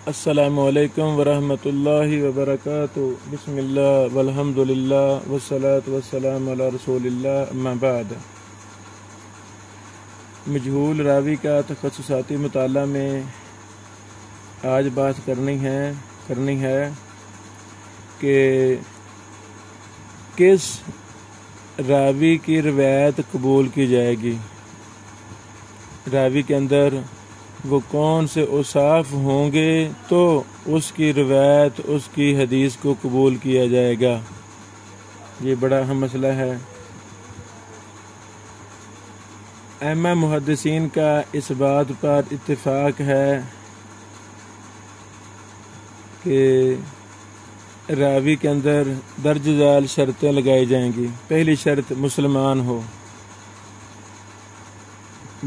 السلام علیکم ورحمۃ اللہ وبرکاتہ۔ بسم اللہ والحمد للہ والصلاۃ والسلام علی رسول اللہ، اما بعد۔ مجہول راوی کا تخصصاتی مطالعہ میں آج بات کرنی ہے کہ کس راوی کی روایت قبول کی جائے گی، راوی کے اندر وہ کون سے اوصاف ہوں گے تو اس کی روایت، اس کی حدیث کو قبول کیا جائے گا۔ یہ بڑا اہم مسئلہ ہے۔ ائمہ محدثین کا اس بات پر اتفاق ہے کہ راوی کے اندر درج ذیل شرطیں لگائی جائیں گی۔ پہلی شرط مسلمان ہو،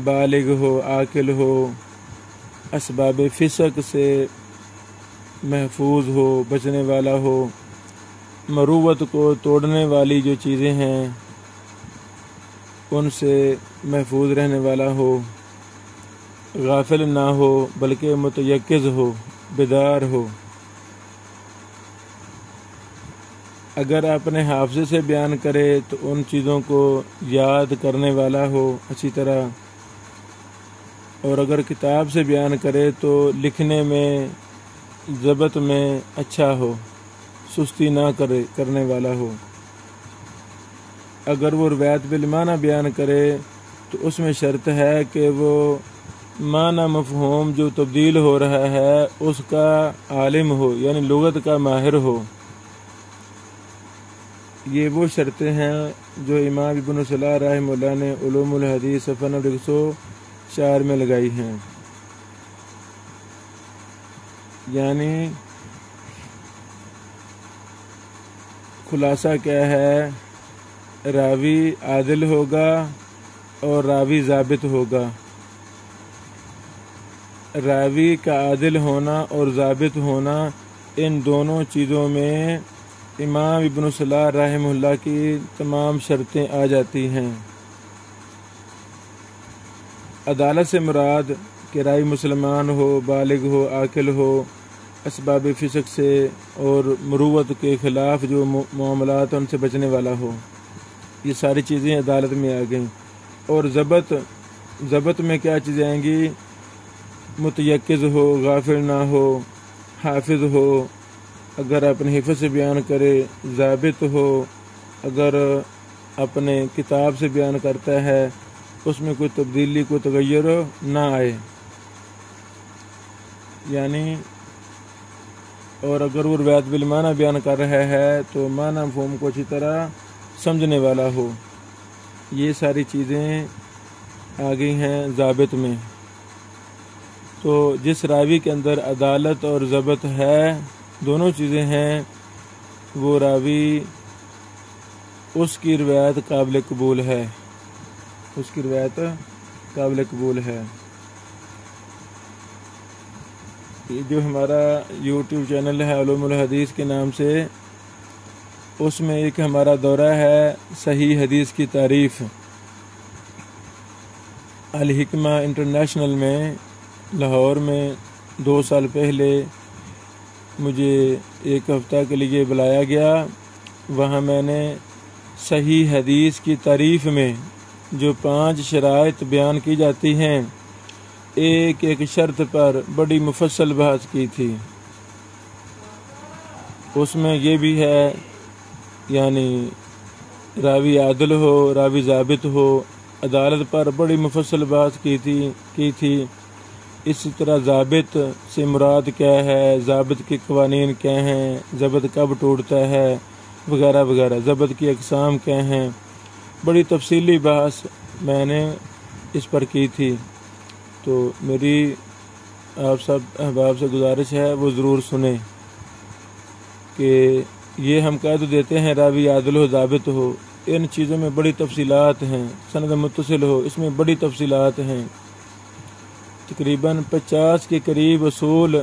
بالغ ہو، عاقل ہو، اسباب فسق سے محفوظ ہو، بچنے والا ہو، مروت کو توڑنے والی جو چیزیں ہیں ان سے محفوظ رہنے والا ہو، غافل نہ ہو بلکہ متیقظ ہو، بیدار ہو۔ اگر اپنے حافظے سے بیان کرے تو ان چیزوں کو یاد کرنے والا ہو اچھی طرح، اور اگر کتاب سے بیان کرے تو لکھنے میں، ضبط میں اچھا ہو، سستی نہ کرنے والا ہو۔ اگر وہ روایت بالمعنی بیان کرے تو اس میں شرط ہے کہ وہ معنی مفہوم جو تبدیل ہو رہا ہے اس کا عالم ہو، یعنی لغت کا ماہر ہو۔ یہ وہ شرطیں ہیں جو امام ابن صلاح رحمہ اللہ نے علوم الحدیث صفحہ نمبر 104 میں لگائی ہیں۔ یعنی خلاصہ کیا ہے؟ راوی عادل ہوگا اور راوی ضابط ہوگا۔ راوی کا عادل ہونا اور ضابط ہونا، ان دونوں چیزوں میں امام ابن صلاح رحمہ اللہ کی تمام شرطیں آ جاتی ہیں۔ عدالت سے مراد کہ راوی مسلمان ہو، بالغ ہو، عاقل ہو، اسباب فسق سے اور مروت کے خلاف جو معاملات ان سے بچنے والا ہو، یہ ساری چیزیں عدالت میں آ گئیں۔ اور ضبط میں کیا چیزیں آئیں گی؟ متیقظ ہو، غافل نہ ہو، حافظ ہو، اگر اپنے حفظ سے بیان کرے، ضابط ہو، اگر اپنے کتاب سے بیان کرتا ہے اس میں کوئی تبدیلی، کوئی تغیر نہ آئے، یعنی اور اگر وہ روایت بالمعنی بیان کر رہا ہے تو معنی مفہوم کو اچھی طرح سمجھنے والا ہو۔ یہ ساری چیزیں آ گئی ہیں ضابط میں۔ تو جس راوی کے اندر عدالت اور ضبط ہے، دونوں چیزیں ہیں، وہ راوی، اس کی روایت قابل قبول ہے، اس کی روایت قابل قبول ہے۔ یہ جو ہمارا یوٹیوب چینل ہے علوم الحدیث کے نام سے، اس میں ایک ہمارا دورہ ہے صحیح حدیث کی تعریف۔ الحکمہ انٹرنیشنل میں لاہور میں 2 سال پہلے مجھے ایک ہفتہ کے لیے بلایا گیا۔ وہاں میں نے صحیح حدیث کی تعریف میں جو 5 شرائط بیان کی جاتی ہیں، ایک ایک شرط پر بڑی مفصل بحث کی تھی۔ اس میں یہ بھی ہے، یعنی راوی عادل ہو، راوی ضابط ہو، عدالت پر بڑی مفصل بحث کی تھی۔ اسی طرح ضابط سے مراد کیا ہے، ضابط کے قوانین کیا ہیں، ضبط کب ٹوٹتا ہے، وغیرہ وغیرہ، ضبط کی اقسام کیا ہیں، بڑی تفصیلی بحث میں نے اس پر کی تھی۔ تو میری آپ سب احباب سے گزارش ہے وہ ضرور سنیں کہ یہ ہم کہہ تو دیتے ہیں راوی عادل ہو، ضابط ہو، ان چیزوں میں بڑی تفصیلات ہیں، سند متصل ہو، اس میں بڑی تفصیلات ہیں۔ تقریباً 50 کے قریب اصول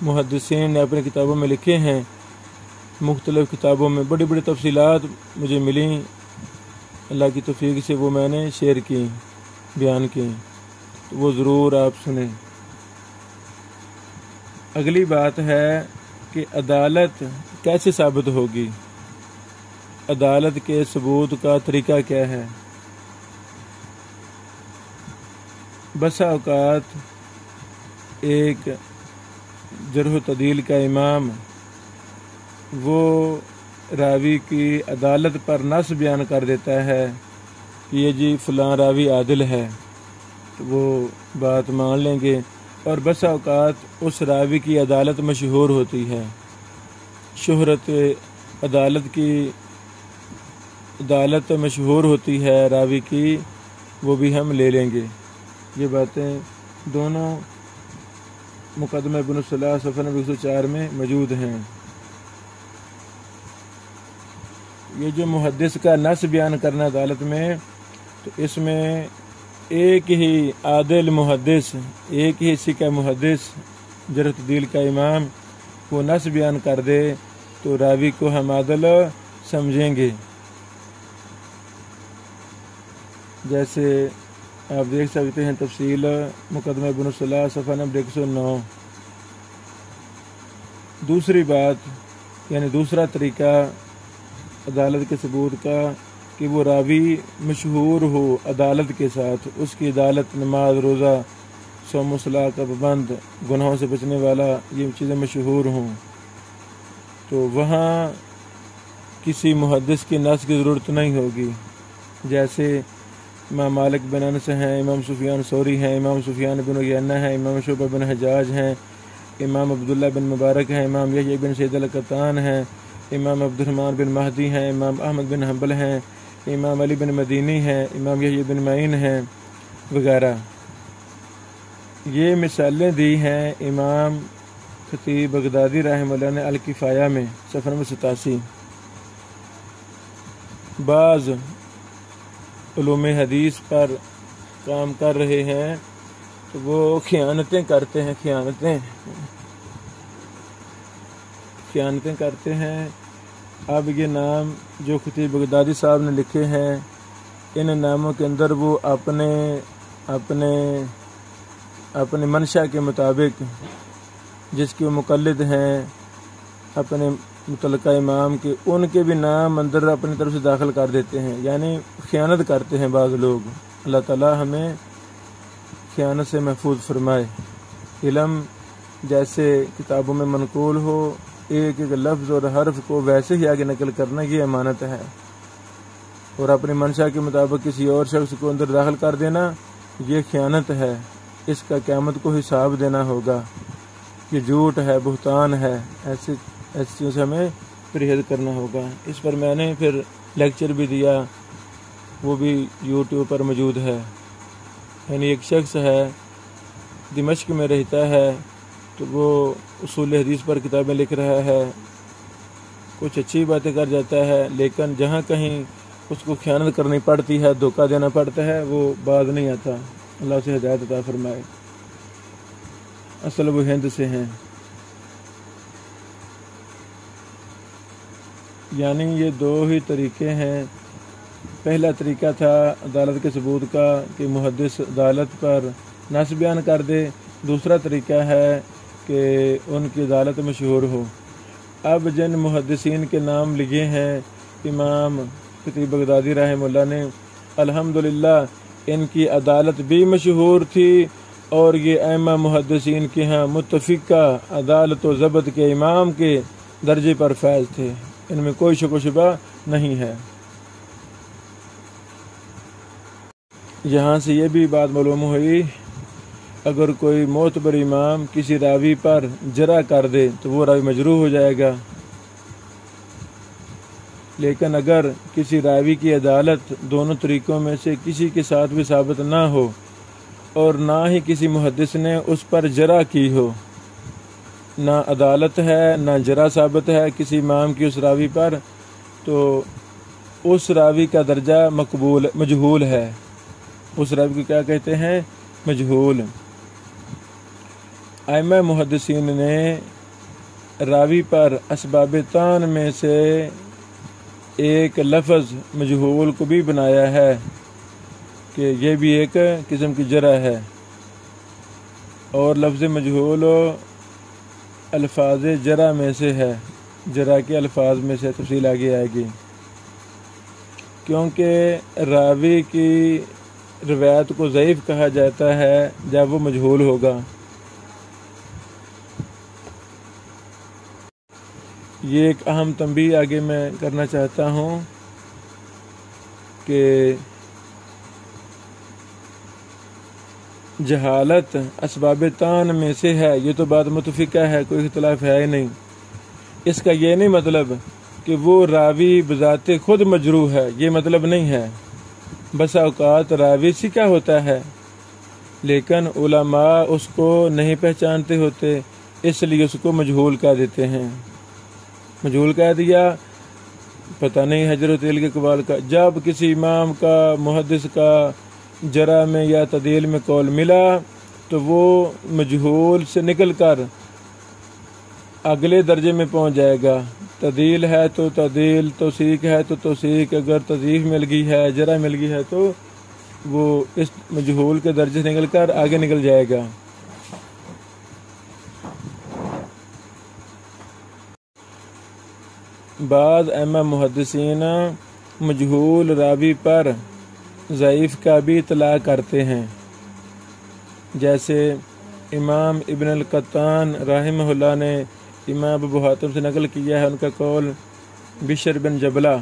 محدثین نے اپنی کتابوں میں لکھے ہیں، مختلف کتابوں میں بڑی بڑی تفصیلات مجھے ملیں، اللہ کی توفیق سے وہ میں نے شیئر کی، بیان کی، تو وہ ضرور آپ سنیں۔ اگلی بات ہے کہ عدالت کیسے ثابت ہوگی، عدالت کے ثبوت کا طریقہ کیا ہے۔ بسا اوقات ایک جرح و تعدیل کا امام وہ راوی کی عدالت پر نص بیان کر دیتا ہے کہ یہ جی فلاں راوی عادل ہے، تو وہ بات مان لیں گے، اور بسا اوقات اس راوی کی عدالت مشہور ہوتی ہے، شہرت عدالت کی عدالت مشہور ہوتی ہے راوی کی، وہ بھی ہم لے لیں گے۔ یہ باتیں دونوں مقدمہ ابن الصلاح صفحہ نمبر 104 میں موجود ہیں۔ یہ جو محدث کا نص بیان کرنا عدالت میں، تو اس میں ایک ہی عادل محدث، ایک ہی سکہ محدث جرح تعدیل کا امام وہ نص بیان کر دے تو راوی کو ہم عادل سمجھیں گے۔ جیسے آپ دیکھ سکتے ہیں تفصیل مقدمہ ابن الصلاح صفحہ نمبر 109۔ دوسری بات یعنی دوسرا طریقہ عدالت کے ثبوت کا کہ وہ راوی مشہور ہو عدالت کے ساتھ، اس کی عدالت نماز، روزہ، صوم و صلاح کا پابند، گناہوں سے بچنے والا، یہ چیزیں مشہور ہوں، تو وہاں کسی محدث کی نص کی ضرورت نہیں ہوگی۔ جیسے امام مالک بن انس ہیں، امام سفیان ثوری ہیں، امام سفیان بن عیینہ ہیں، امام شعبہ بن حجاج ہیں، امام عبداللہ بن مبارک ہیں، امام یحییٰ بن سعید القطان ہیں، امام عبد الرحمن بن مہدی ہیں، امام احمد بن حنبل ہیں، امام علی بن مدینی ہیں، امام یحییٰ بن معین ہیں وغیرہ۔ یہ مثالیں دی ہیں امام خطیب بغدادی رحمہ اللہ نے الکفایہ میں صفحہ نمبر 87۔ بعض علوم حدیث پر کام کر رہے ہیں تو وہ خیانتیں کرتے ہیں، خیانتیں کرتے ہیں۔ اب یہ نام جو خطیب بغدادی صاحب نے لکھے ہیں، ان ناموں کے اندر وہ اپنے منشا کے مطابق جس کے وہ مقلد ہیں اپنے متعلقہ امام کے، ان کے بھی نام اندر اپنی طرف سے داخل کر دیتے ہیں، یعنی خیانت کرتے ہیں بعض لوگ۔ اللہ تعالی ہمیں خیانت سے محفوظ فرمائے۔ علم جیسے کتابوں میں منقول ہو، ایک ایک لفظ اور حرف کو ویسے ہی آگے نقل کرنا، یہ امانت ہے، اور اپنی منشا کے مطابق کسی اور شخص کو اندر داخل کر دینا، یہ خیانت ہے، اس کا قیامت کو حساب دینا ہوگا، یہ جھوٹ ہے، بہتان ہے، ایسی چیزوں سے ہمیں پرہیز کرنا ہوگا۔ اس پر میں نے پھر لیکچر بھی دیا، وہ بھی یوٹیوب پر موجود ہے۔ یعنی ایک شخص ہے دمشق میں رہتا ہے، تو وہ اصول حدیث پر کتابیں لکھ رہا ہے، کچھ اچھی باتیں کر جاتا ہے، لیکن جہاں کہیں اس کو خیانت کرنی پڑتی ہے، دھوکہ دینا پڑتا ہے، وہ باز نہیں آتا۔ اللہ سے ہدایت عطا فرمائے۔ اصل وہ ہند سے ہیں۔ یعنی یہ دو ہی طریقے ہیں۔ پہلا طریقہ تھا عدالت کے ثبوت کا کہ محدث عدالت پر نص بیان کر دے، دوسرا طریقہ ہے کہ ان کی عدالت مشہور ہو۔ اب جن محدثین کے نام لکھے ہیں امام خطیب بغدادی رحمہ اللہ نے، الحمدللہ ان کی عدالت بھی مشہور تھی، اور یہ ائمہ محدثین کے ہاں متفقہ عدالت و ضبط کے امام کے درجے پر فائز تھے، ان میں کوئی شک و شبہ نہیں ہے۔ یہاں سے یہ بھی بات معلوم ہوئی، اگر کوئی معتبر امام کسی راوی پر جرح کر دے تو وہ راوی مجروح ہو جائے گا، لیکن اگر کسی راوی کی عدالت دونوں طریقوں میں سے کسی کے ساتھ بھی ثابت نہ ہو، اور نہ ہی کسی محدث نے اس پر جرح کی ہو، نہ عدالت ہے نہ جرح ثابت ہے کسی امام کی اس راوی پر، تو اس راوی کا درجہ مجہول ہے، اس راوی کو کیا کہتے ہیں؟ مجہول۔ ائمہ محدثین نے راوی پر اسباب طعن میں سے ایک لفظ مجہول کو بھی بنایا ہے کہ یہ بھی ایک قسم کی جرح ہے، اور لفظ مجہول الفاظ جرح میں سے ہے، جرح کے الفاظ میں سے، تفصیل آگے آئے گی، کیونکہ راوی کی روایت کو ضعیف کہا جاتا ہے جب وہ مجہول ہوگا۔ یہ ایک اہم تنبیہ آگے میں کرنا چاہتا ہوں کہ جہالت اسباب طعن میں سے ہے، یہ تو بات متفقہ ہے، کوئی اختلاف ہے ہی نہیں۔ اس کا یہ نہیں مطلب کہ وہ راوی بذات خود مجروح ہے، یہ مطلب نہیں ہے۔ بسا اوقات راوی سیکھا ہوتا ہے لیکن علماء اس کو نہیں پہچانتے ہوتے، اس لیے اس کو مجہول کہہ دیتے ہیں۔ مجہول کہہ دیا، پتہ نہیں حجر و تیل کے اقوال کا۔ جب کسی امام کا، محدث کا جرح میں یا تعدیل میں قول ملا تو وہ مجہول سے نکل کر اگلے درجے میں پہنچ جائے گا۔ تعدیل ہے تو تعدیل، توثیق ہے تو توثیق، اگر تضعیف مل گئی ہے، جرح مل گئی ہے تو وہ اس مجہول کے درجے سے نکل کر آگے نکل جائے گا۔ بعض ائمہ محدثین مجہول راوی پر ضعیف کا بھی اطلاق کرتے ہیں، جیسے امام ابن القطان رحمہ اللہ نے امام ابو حاتم سے نقل کیا ہے ان کا قول بشر بن جبلہ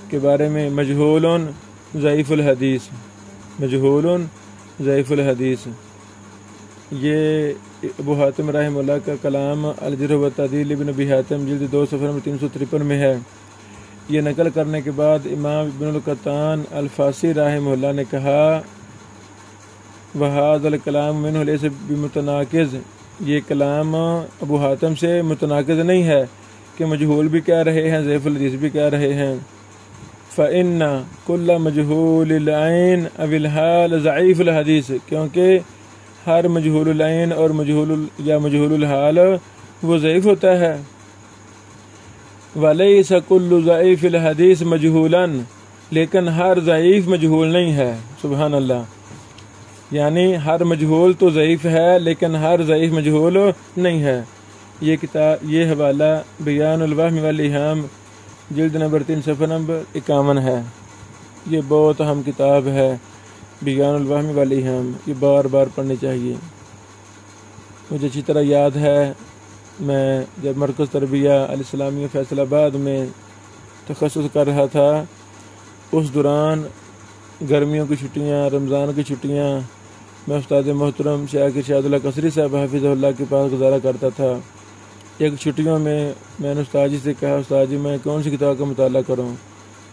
کے بارے میں، مجہول ضعیف الحدیث، مجہول ضعیف الحدیث۔ یہ ابو حاتم رحمہ اللہ کا کلام الجرح و تعدیل ابن ابی حاتم جلد 2 صفحہ نمبر 353 میں ہے۔ یہ نقل کرنے کے بعد امام ابن القطان الفاسی رحمہ اللہ نے کہا وَهَذَا الْكَلَامُ مِنْهُ لَيْسَ بِمُتَنَاقِضٍ، یہ کلام ابو حاتم سے متناقض نہیں ہے کہ مجہول بھی کہہ رہے ہیں، ضعیف الحدیث بھی کہہ رہے ہیں۔ فَإِنَّ كُلَّ مَجْهُولِ الْعَيْنِ أَوِ الْحَالِ ضعیف الحدیث، کیونکہ ہر مجہول العین اور مجہول الحال وہ ضعیف ہوتا ہے۔ وَلَيْسَ كُلُّ ضَعِيفِ الْحَدِيثِ مَجْهُولًا، لیکن ہر ضعیف مجہول نہیں ہے۔ سبحان اللہ، یعنی ہر مجہول تو ضعیف ہے لیکن ہر ضعیف مجہول نہیں ہے۔ یہ حوالہ بیان الوہم والایہام جلد نمبر 3 صفحہ نمبر 51 ہے۔ یہ بہت اہم کتاب ہے، بیان الوہم والایہام، یہ بار بار پڑھنی چاہیے۔ مجھے اچھی طرح یاد ہے میں جب مرکز تربیہ الاسلامیہ فیصل آباد میں تخصص کر رہا تھا، اس دوران گرمیوں کی چھٹیاں، رمضان کی چھٹیاں، میں استاد محترم شیخ ارشاد اللہ قصری صاحب حافظہ اللہ کے پاس گزارا کرتا تھا۔ ایک چھٹیوں میں نے استاد جی سے کہا استاد جی میں کون سی کتاب کا مطالعہ کروں؟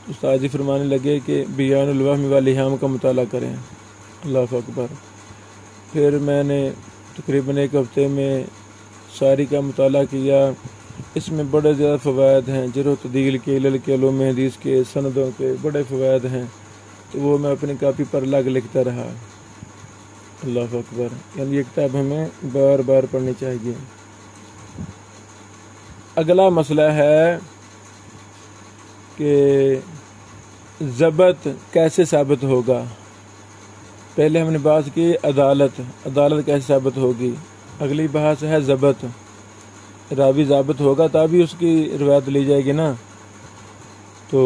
استاد جی فرمانے لگے کہ بیان الوہم والایہام کا مطالعہ کریں۔ اللہ اکبر۔ پھر میں نے تقریباً ایک ہفتے میں ساری کا مطالعہ کیا۔ اس میں بڑے زیادہ فوائد ہیں، جرح و تعدیل کے، علل کے، علوم حدیث کے، سندوں کے بڑے فوائد ہیں، تو وہ میں اپنی کاپی پر الگ لکھتا رہا۔ اللہ اکبر، یعنی یہ کتاب ہمیں بار بار پڑھنی چاہیے۔ اگلا مسئلہ ہے کہ ضبط کیسے ثابت ہوگا۔ پہلے ہم نے بات کی عدالت کیسے ثابت ہوگی، اگلی بحث ہے ضبط۔ راوی ضابط ہوگا تبھی اس کی روایت لی جائے گی نا۔ تو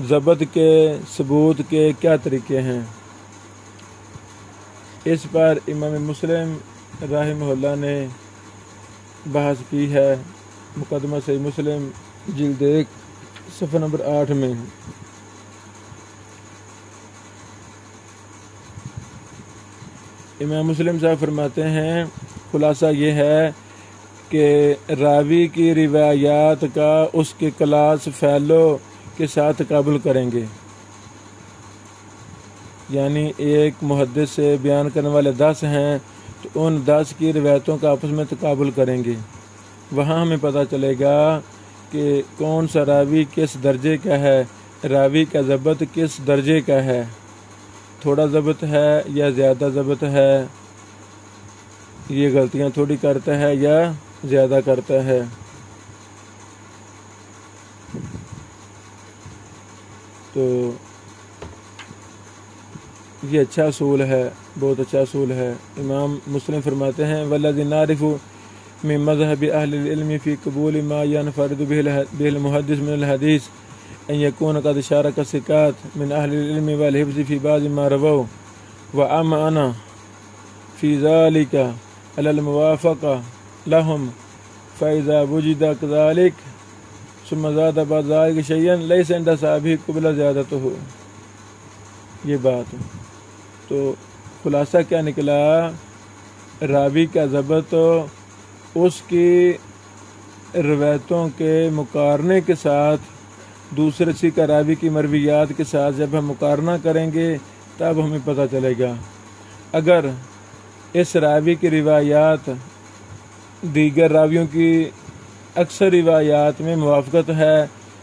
ضبط کے ثبوت کے کیا طریقے ہیں، اس پر امام مسلم رحمہ اللہ نے بحث کی ہے، مقدمہ صحیح مسلم جلد 1 صفحہ نمبر 8 میں۔ امام مسلم صاحب فرماتے ہیں خلاصہ یہ ہے کہ راوی کی روایات کا اس کے کلاس فیلو کے ساتھ تقابل کریں گے، یعنی ایک محدث سے بیان کرنے والے 10 ہیں تو ان 10 کی روایتوں کا آپس میں تقابل کریں گے۔ وہاں ہمیں پتہ چلے گا کہ کون سا راوی کس درجے کا ہے، راوی کا ضبط کس درجے کا ہے، تھوڑا ضبط ہے یا زیادہ ضبط ہے، یہ غلطیاں تھوڑی کرتا ہے یا زیادہ کرتا ہے۔ تو یہ اچھا اصول ہے، بہت اچھا اصول ہے۔ امام مسلم فرماتے ہیں وَالَّذِي نَعْرِفُ من مذهب أهل العلم في قبول ما ينفرد به المحدث من الحديث أن يكون قد شارك الثقات من أهل العلم والحفظ في بعض ما رووا، وأما أنا في ذلك على الموافقة لهم، فإذا وجد كذلك ثم زاد بعد ذلك شيئا ليس عند صحابه قبل زیادته۔ یہ بات تو خلاصہ کیا نکلا؟ راوی کا ضبط اس کی روایتوں کے مقارنے کے ساتھ دوسرے سی کا راوی کی مرویات کے ساتھ جب ہم مقارنہ کریں گے تب ہمیں پتہ چلے گا۔ اگر اس راوی کی روایات دیگر راویوں کی اکثر روایات میں موافقت ہے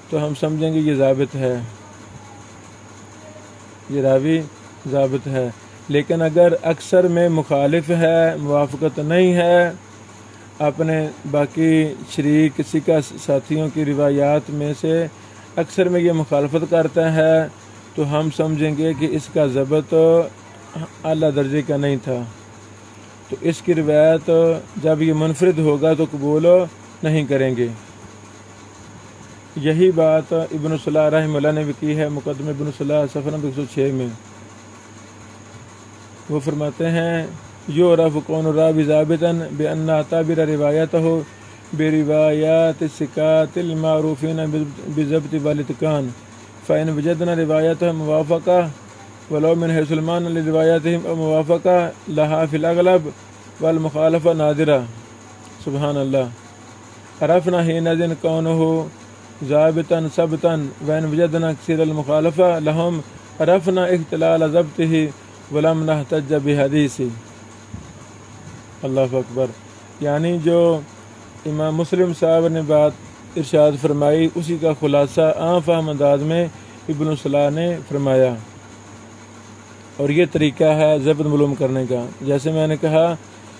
تو ہم سمجھیں گے یہ ضابط ہے، یہ راوی ضابط ہے۔ لیکن اگر اکثر میں مخالف ہے، موافقت نہیں ہے، اپنے باقی شریک ثقہ ساتھیوں کی روایات میں سے اکثر میں یہ مخالفت کرتا ہے تو ہم سمجھیں گے کہ اس کا ضبط اعلیٰ درجے کا نہیں تھا، تو اس کی روایت جب یہ منفرد ہوگا تو قبول نہیں کریں گے۔ یہی بات ابن صلاح رحمہ اللہ نے بھی کی ہے، مقدمہ ابن صلاح صفحہ نمبر 106 میں وہ فرماتے ہیں یعرف کون الراوی ضابطا بأن اعتبر روایتہ بروایات الثقات المعروفین بالضبط والاتقان، فإن وجدنا روایتہ موافقہ ولو من حیث المعنى لروایاتهم او موافقہ لها فی الاغلب والمخالفہ نادرہ۔ سبحان اللہ۔ عرفنا حینئذ کونہ ضابطا ثبتا وإن وجدنا کثیر المخالفہ لهم عرفنا اختلال ضبطہ ولم نحتج بحدیث۔ اللہ اکبر۔ یعنی جو امام مسلم صاحب نے بات ارشاد فرمائی اسی کا خلاصہ عام فہم انداز میں ابن صلاح نے فرمایا، اور یہ طریقہ ہے ضبط معلوم کرنے کا۔ جیسے میں نے کہا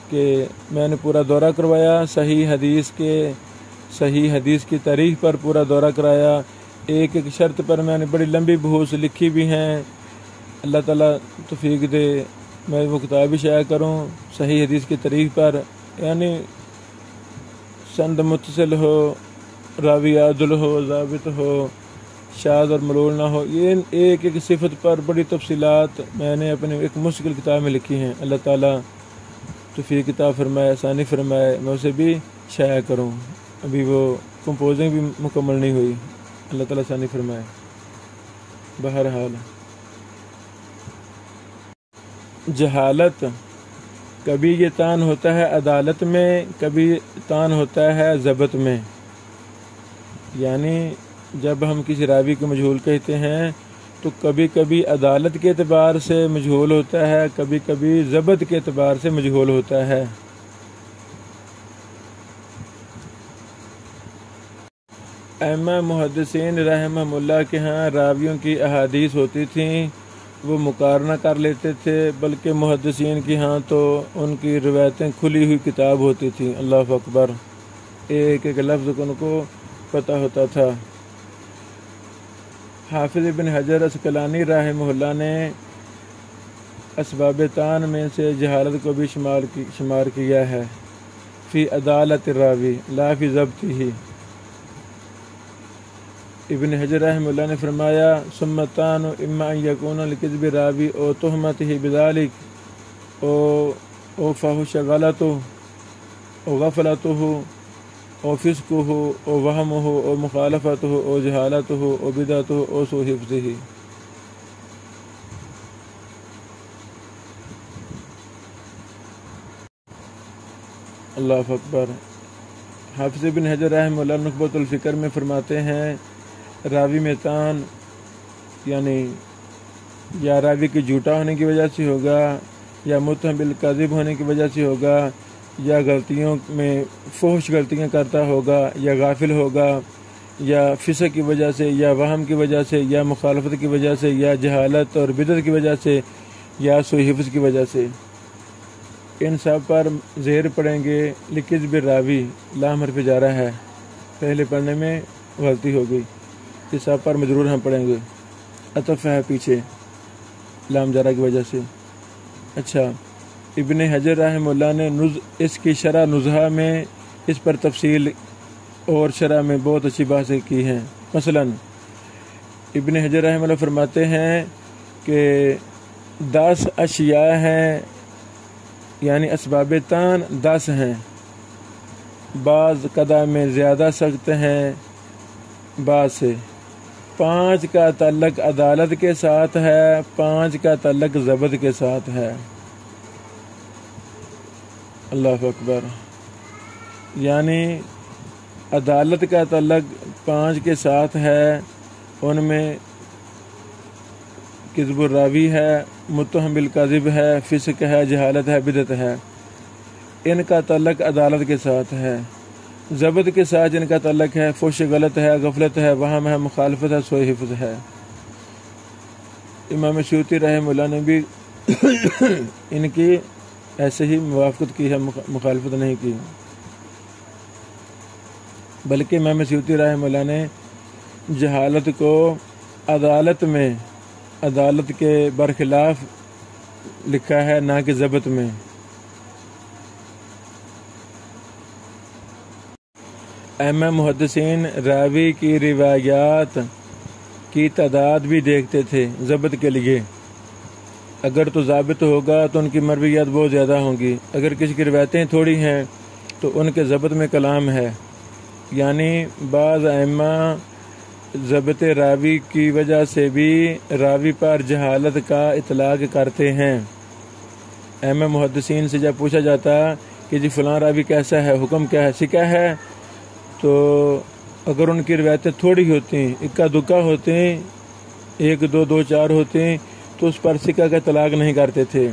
کہ میں نے پورا دورہ کروایا، صحیح حدیث کی تاریخ پر پورا دورہ کرایا، ایک ایک شرط پر میں نے بڑی لمبی بحوث لکھی بھی ہیں۔ اللہ تعالیٰ توفیق دے میں وہ کتاب بھی شائع کروں صحیح حدیث کی تاریخ پر، یعنی سند متصل ہو، راوی عادل ہو، ضابط ہو، شاذ اور ملول نہ ہو، یہ ایک ایک صفت پر بڑی تفصیلات میں نے اپنے ایک مشکل کتاب میں لکھی ہیں۔ اللہ تعالیٰ توفیق عطا فرمائے، آسانی فرمائے، میں اسے بھی شائع کروں۔ ابھی وہ کمپوزنگ بھی مکمل نہیں ہوئی، اللہ تعالیٰ آسانی فرمائے۔ بہرحال جہالت کبھی یہ تان ہوتا ہے عدالت میں، کبھی تان ہوتا ہے ضبط میں۔ یعنی جب ہم کسی راوی کو مجہول کہتے ہیں تو کبھی کبھی عدالت کے اعتبار سے مجہول ہوتا ہے، کبھی کبھی ضبط کے اعتبار سے مجہول ہوتا ہے۔ ائمہ محدثین رحمہم اللہ کے ہاں راویوں کی احادیث ہوتی تھیں، وہ مقارنہ کر لیتے تھے، بلکہ محدثین کی ہاں تو ان کی روایتیں کھلی ہوئی کتاب ہوتی تھیں۔ اللہ اکبر، ایک ایک لفظ ان کو پتہ ہوتا تھا۔ حافظ ابن حجر عسقلانی رحمہ اللہ نے اسباب تان میں سے جہالت کو بھی شمار کیا ہے، فی عدالت الراوی لا فی ضبطہ۔ ابن حجر رحمہ اللہ نے فرمایا ثم الطعن اما ان یکون لکذب راوی او تہمتہ بذلک او فحش غلطہ او غفلتہ او فسقہ او وہمہ او مخالفتہ او جہالتہ او بدعتہ او سوء حفظہ۔ اللہ اکبر۔ حافظ ابن حجر رحمہ اللہ نخبۃ الفکر میں فرماتے ہیں راوی میں تان یعنی یا راوی کے جھوٹا ہونے کی وجہ سے ہوگا، یا متہم بالکذب ہونے کی وجہ سے ہوگا، یا غلطیوں میں فحش غلطیاں کرتا ہوگا، یا غافل ہوگا، یا فسق کی وجہ سے، یا وہم کی وجہ سے، یا مخالفت کی وجہ سے، یا جہالت اور بدعت کی وجہ سے، یا سوء حفظ کی وجہ سے۔ ان سب پر زیر پڑیں گے لکذب راوی، لام حرف جارہ ہے، پہلے پڑھنے میں غلطی ہو گئی، اس سب پر مجرور ہم پڑھیں گے، عطف ہے پیچھے لام جارہ کی وجہ سے۔ اچھا، ابن حجر رحمہ اللہ نے اس کی شرح نزہہ میں اس پر تفصیل اور شرح میں بہت اچھی باتیں کی ہیں۔ مثلا ابن حجر رحمہ اللہ فرماتے ہیں کہ 10 اشیاء ہیں، یعنی اسباب تان 10 ہیں، بعض قضا میں زیادہ سخت ہیں بعض سے۔ 5 کا تعلق عدالت کے ساتھ ہے، 5 کا تعلق ضبط کے ساتھ ہے۔ اللہ اکبر، یعنی عدالت کا تعلق 5 کے ساتھ ہے، ان میں کذب الراوی ہے، متہم بالکذب ہے، فسق ہے، جہالت ہے، بدعت ہے، ان کا تعلق عدالت کے ساتھ ہے۔ ضبط کے ساتھ ان کا تعلق ہے، فحش غلط ہے، غفلت ہے، وہم ہے، مخالفت ہے، سوء حفظ ہے۔ امام سیوطی رحمہ اللہ نے بھی ان کی ایسے ہی موافقت کی ہے، مخالفت نہیں کی، بلکہ امام سیوطی رحمہ اللہ نے جہالت کو عدالت میں عدالت کے برخلاف لکھا ہے، نہ کہ ضبط میں۔ ائمہ محدثین راوی کی روایات کی تعداد بھی دیکھتے تھے ضبط کے لیے۔ اگر تو ضابط ہوگا تو ان کی مرویات بہت زیادہ ہوں گی، اگر کسی کی روایتیں تھوڑی ہیں تو ان کے ضبط میں کلام ہے۔ یعنی بعض ائمہ ضبط راوی کی وجہ سے بھی راوی پر جہالت کا اطلاق کرتے ہیں۔ ائمہ محدثین سے جب پوچھا جاتا کہ جی فلاں راوی کیسا ہے، حکم کیا ہے، سکہ ہے، تو اگر ان کی روایتیں تھوڑی ہوتی، اکا دکا ہوتے، 1 2 2 4 ہوتے، تو اس پر سکہ کا اطلاق نہیں کرتے تھے۔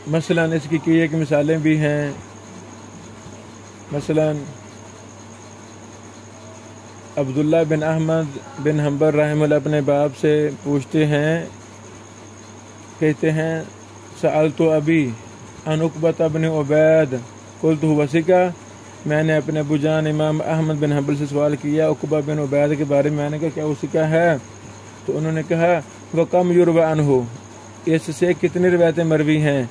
مثلا اس کی ایک مثالیں بھی ہیں۔ مثلا عبداللہ بن احمد بن حنبل رحمہ اللہ اپنے باپ سے پوچھتے ہیں، کہتے ہیں سألت ابی عن عقبہ بن عبید قلت هو ثقہ، میں نے اپنے ابو جان امام احمد بن حنبل سے سوال کیا عقبہ بن عبید کے بارے میں، نے کہا کیا وہ ثقہ ہے؟ تو انہوں نے کہا وہ کم یروی عنہ، اس سے کتنی روایتیں مروی ہیں؟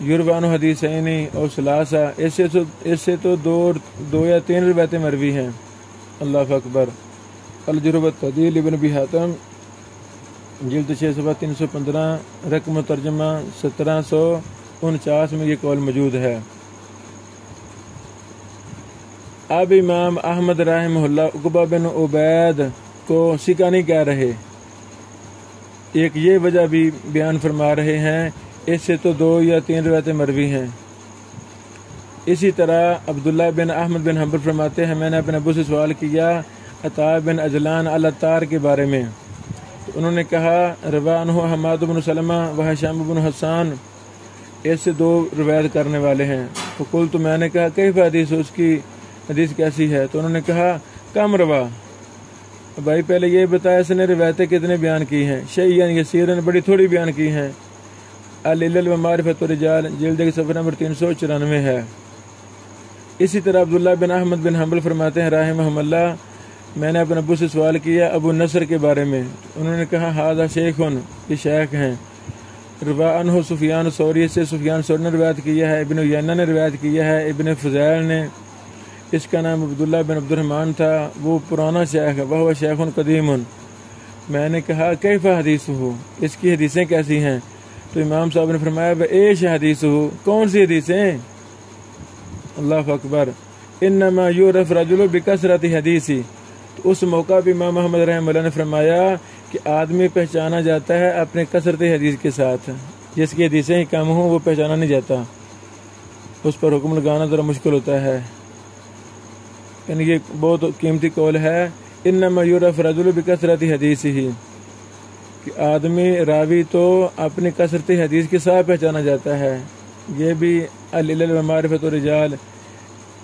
یروی عنہ حدیثین اور ثلاثہ، اس سے تو 2 یا 3 روایتیں مروی ہیں۔ اللہ اکبر۔ الجرح والتعدیل ابن ابی حاتم جلد 6 صفحہ 315، رقم ترجمہ 1749 میں یہ قول موجود ہے۔ اب امام احمد رحمہ اللہ عقبہ بن عبید کو ثقہ نہیں کہہ رہے، ایک یہ وجہ بھی بیان فرما رہے ہیں، اس سے تو 2 یا 3 روایتیں مروی ہیں۔ اسی طرح عبداللہ بن احمد بن حنبل فرماتے ہیں، میں نے اپنے ابو سے سوال کیا عطاء بن اجلان العطار کے بارے میں، تو انہوں نے کہا روا عنہ حماد بن سلمہ و ہشام بن حسان، اس سے 2 روایت کرنے والے ہیں۔ تو قلت، میں نے کہا کیف حدیث، اس کی حدیث کیسی ہے؟ تو انہوں نے کہا کم روا، بھائی پہلے یہ بتایا اس نے روایتیں کتنے بیان کی ہیں؟ شیئن یسیرن، بڑی تھوڑی بیان کی ہیں۔ العلل و معرفت الرجال جلد صفحہ نمبر 394 ہے۔ اسی طرح عبداللہ بن احمد بن حنبل فرماتے ہیں رحمہم اللہ، میں نے اپنے ابو سے سوال کیا ابو نصر کے بارے میں، انہوں نے کہا ھذا شیخن، یہ شیخ ہیں۔ روا عنہ سفیان ثوری، سے سفیان ثوری نے روایت کیا ہے، ابن عیینہ نے روایت کیا ہے، ابن فضیل نے، اس کا نام عبداللہ بن عبد الرحمن تھا، وہ پرانا شیخ ہے، وہ شیخ قدیم۔ میں نے کہا کیف حدیث ہو، اس کی حدیثیں کیسی ہیں؟ تو امام صاحب نے فرمایا ایش حدیث ہو، کون سی حدیثیں؟ اللہ اکبر۔ انما یعرف رجل بکثرت حدیثی، تو اس موقع پہ امام محمد رحمہ اللہ نے فرمایا کہ آدمی پہچانا جاتا ہے اپنے کثرت حدیث کے ساتھ، جس کی حدیثیں ہی کم ہوں وہ پہچانا نہیں جاتا، اس پر حکم لگانا ذرا مشکل ہوتا ہے۔ یعنی یہ بہت قیمتی قول ہے، انما یعرف رجل بکثرت حدیثہ، کہ آدمی راوی تو اپنی کثرت حدیث کے ساتھ پہچانا جاتا ہے۔ یہ بھی العلل و معرفت الرجال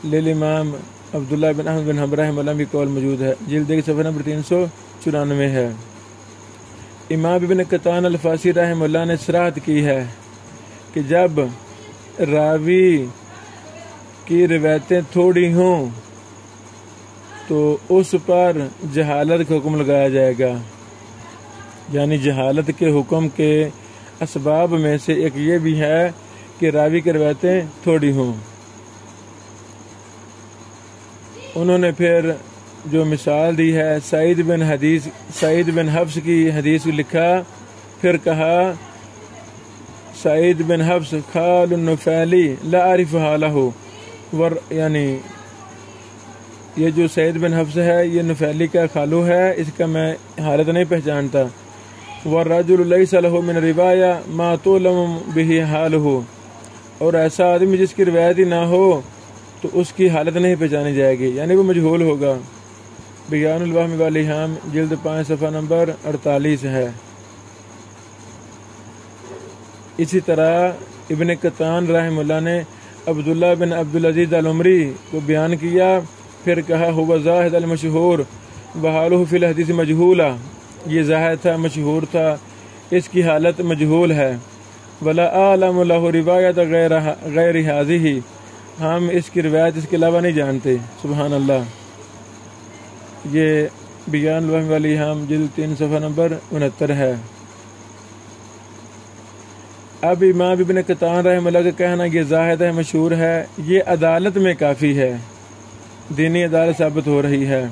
للامام عبداللہ بن احمد بن حنبل رحمہ اللہ کی قول موجود ہے، جلد کی صفحہ نمبر 394 ہے۔ امام ابن قطان الفاسی رحمہ اللہ نے صراحت کی ہے کہ جب راوی کی روایتیں تھوڑی ہوں تو اس پر جہالت کا حکم لگایا جائے گا، یعنی جہالت کے حکم کے اسباب میں سے ایک یہ بھی ہے کہ راوی کی روایتیں تھوڑی ہوں۔ انہوں نے پھر جو مثال دی ہے سعید بن حفص کی حدیث کو لکھا، پھر کہا سعید بن حفص خال النفیلی لا اعرف حالہ، یعنی یہ جو سعید بن حفص ہے یہ نفیلی کا خالو ہے، اس کا میں حالت نہیں پہچانتا۔ والرجل لیس لہ من روایہ ما تعلم بہ حالہ، اور ایسا آدمی جس کی روایت ہی نہ ہو تو اس کی حالت نہیں پہچانی جائے گی، یعنی وہ مجہول ہوگا۔ بیان الوہم والایہام جلد 5 صفحہ نمبر 48 ہے۔ اسی طرح ابن قطان رحمہ اللہ نے عبداللہ بن عبدالعزیز العمری کو بیان کیا، پھر کہا ہوا زاہد المشہور وحالہ فی الحدیث مجہولہ، یہ زاہد تھا، مشہور تھا، اس کی حالت مجہول ہے۔ ولا اعلم لہ روایت غیر ہذہ، ہم اس کی روایت اس کے علاوہ نہیں جانتے۔ سبحان اللہ۔ یہ بیان الوہم والایہام جلد 3 صفحہ نمبر 69 ہے۔ اب امام ابن قطان رحمہ اللہ کا کہنا یہ زاہد ہے، مشہور ہے، یہ عدالت میں کافی ہے، دینی عدالت ثابت ہو رہی ہے۔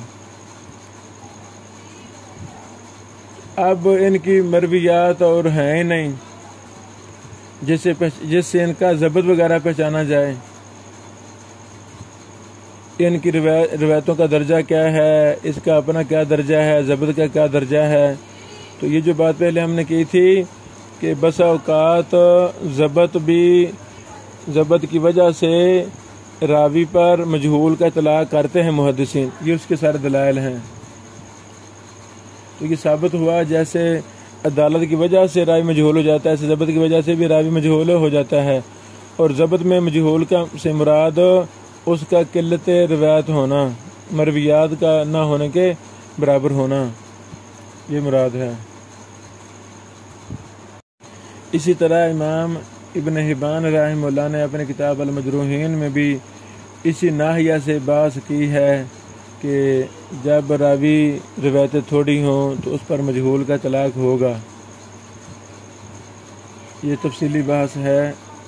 اب ان کی مرویات اور ہیں ہی نہیں جس سے ان کا ضبط وغیرہ پہچانا جائے۔ ان کی روایتوں کا درجہ کیا ہے، اس کا اپنا کیا درجہ ہے، ضبط کا کیا درجہ ہے۔ تو یہ جو بات پہلے ہم نے کی تھی کہ بسا اوقات ضبط کی وجہ سے راوی پر مجہول کا اطلاق کرتے ہیں محدثین، یہ اس کے سارے دلائل ہیں۔ تو یہ ثابت ہوا جیسے عدالت کی وجہ سے راوی مجہول ہو جاتا ہے، ایسے ضبط کی وجہ سے بھی راوی مجہول ہو جاتا ہے، اور ضبط میں مجہول سے مراد اس کا قلت روایت ہونا، مرویات کا نہ ہونے کے برابر ہونا، یہ مراد ہے۔ اسی طرح امام ابن حبان رحمہ اللہ نے اپنے کتاب المجروحین میں بھی اسی ناحیہ سے بحث کی ہے کہ جب راوی روایتیں تھوڑی ہوں تو اس پر مجہول کا اطلاق ہوگا۔ یہ تفصیلی بحث ہے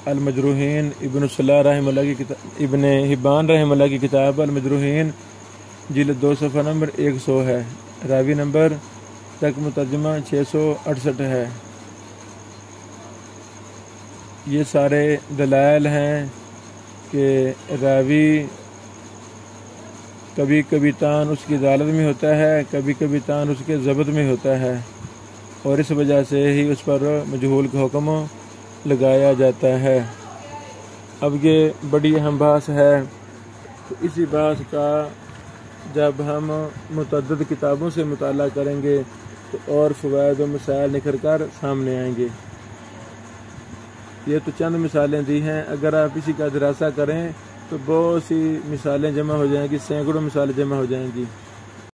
المجروحین ابن صلاح رحمہ اللہ کی کتاب، ابن حبان رحمہ اللہ کی کتاب المجروحین جلد 2 صفحہ نمبر 100 ہے، راوی نمبر تک مترجمہ 668 ہے۔ یہ سارے دلائل ہیں کہ راوی کبھی کبھی تان اس کی عدالت میں ہوتا ہے، کبھی کبھی تان اس کے ضبط میں ہوتا ہے، اور اس وجہ سے ہی اس پر مجہول کا حکم لگایا جاتا ہے۔ اب یہ بڑی اہم بحث ہے، تو اسی بحث کا جب ہم متعدد کتابوں سے مطالعہ کریں گے تو اور فوائد و مسائل نکھر کر سامنے آئیں گے۔ یہ تو چند مثالیں دی ہیں، اگر آپ اسی کا دراسہ کریں تو بہت سی مثالیں جمع ہو جائیں گی، سینکڑوں مثالیں جمع ہو جائیں گی۔